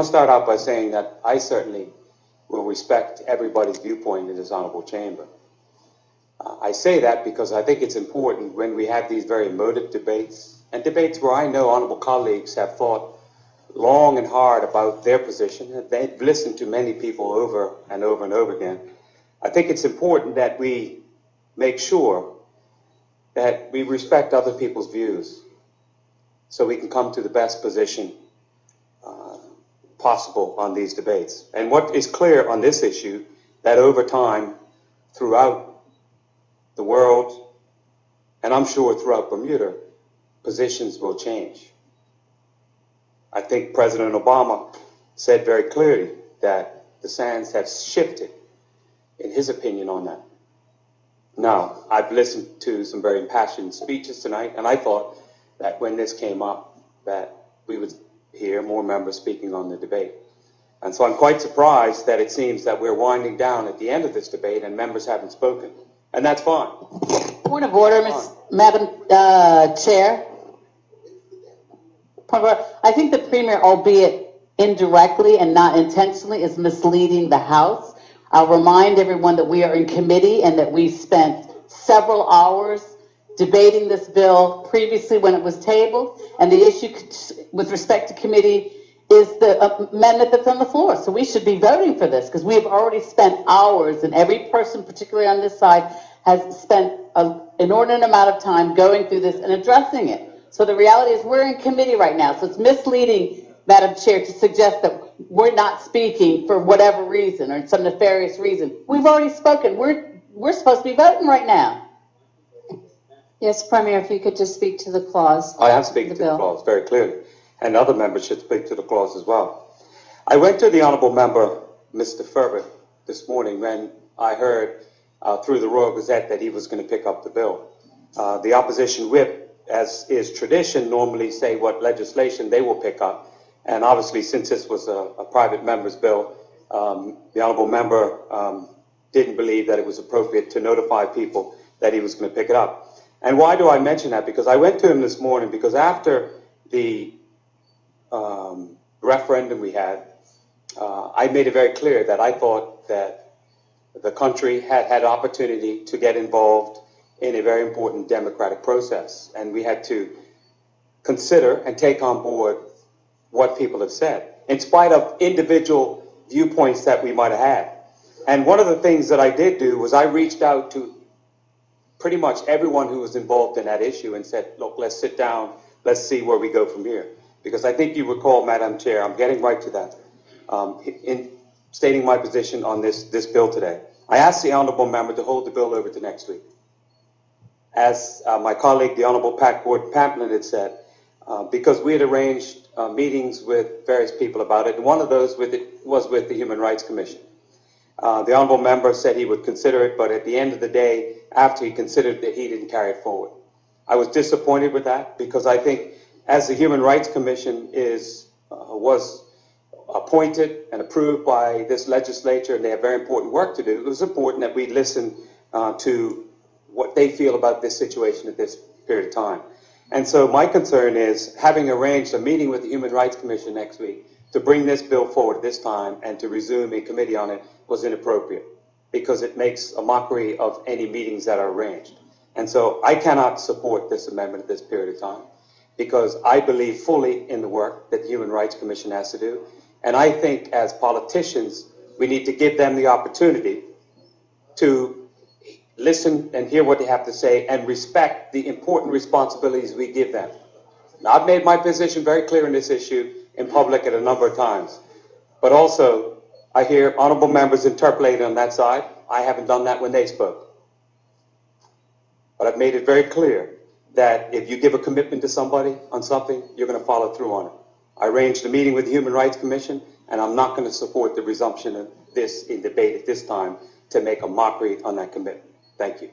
want to start out by saying that I certainly will respect everybody's viewpoint in this honorable chamber. I say that because I think it's important when we have these very emotive debates, and debates where I know honorable colleagues have thought long and hard about their position, and they've listened to many people over and over and over again. I think it's important that we make sure that we respect other people's views so we can come to the best position possible on these debates. And what is clear on this issue, that over time, throughout the world, and I'm sure throughout Bermuda, positions will change. I think President Obama said very clearly that the sands have shifted, in his opinion, on that. Now, I've listened to some very impassioned speeches tonight, and I thought that when this came up, that we would hear more members speaking on the debate. And so I'm quite surprised that it seems that we're winding down at the end of this debate and members haven't spoken. And that's fine. Point of order, Madam Chair. I think the Premier, albeit indirectly and not intentionally, is misleading the House. I'll remind everyone that we are in committee and that we spent several hours debating this bill previously when it was tabled, and the issue with respect to committee is the amendment that's on the floor. So we should be voting for this because we have already spent hours, and every person, particularly on this side, has spent an inordinate amount of time going through this and addressing it. So the reality is we're in committee right now. So it's misleading, Madam Chair, to suggest that we're not speaking for whatever reason or some nefarious reason. We've already spoken. We're supposed to be voting right now. Yes, Premier, if you could just speak to the clause. I am speaking to the clause very clearly, and other members should speak to the clause as well. I went to the honourable member, Mr. Ferber, this morning when I heard through the Royal Gazette that he was going to pick up the bill. The opposition whip, as is tradition, normally say what legislation they will pick up, and obviously since this was a private member's bill, the honourable member didn't believe that it was appropriate to notify people that he was going to pick it up. And why do I mention that? Because I went to him this morning because after the referendum we had, I made it very clear that I thought that the country had opportunity to get involved in a very important democratic process. And we had to consider and take on board what people have said, in spite of individual viewpoints that we might have had. And one of the things that I did do was I reached out to pretty much everyone who was involved in that issue and said, look, let's sit down, let's see where we go from here. Because I think you recall, Madam Chair, I'm getting right to that, in stating my position on this bill today. I asked the honourable member to hold the bill over to next week. As my colleague, the Honourable Pat Gordon-Pamplin had said, because we had arranged meetings with various people about it, and one of those was with the Human Rights Commission. The honourable member said he would consider it, but at the end of the day, after he considered it, he didn't carry it forward. I was disappointed with that because I think as the Human Rights Commission was appointed and approved by this legislature, and they have very important work to do, it was important that we listen to what they feel about this situation at this period of time. And so my concern is, having arranged a meeting with the Human Rights Commission next week to bring this bill forward at this time and to resume a committee on it was inappropriate because it makes a mockery of any meetings that are arranged. And so I cannot support this amendment at this period of time because I believe fully in the work that the Human Rights Commission has to do. And I think as politicians, we need to give them the opportunity to listen and hear what they have to say and respect the important responsibilities we give them. Now, I've made my position very clear in this issue in public at a number of times, but also I hear honourable members interpolating on that side. I haven't done that when they spoke. But I've made it very clear that if you give a commitment to somebody on something, you're going to follow through on it. I arranged a meeting with the Human Rights Commission, and I'm not going to support the resumption of this in debate at this time to make a mockery on that commitment. Thank you.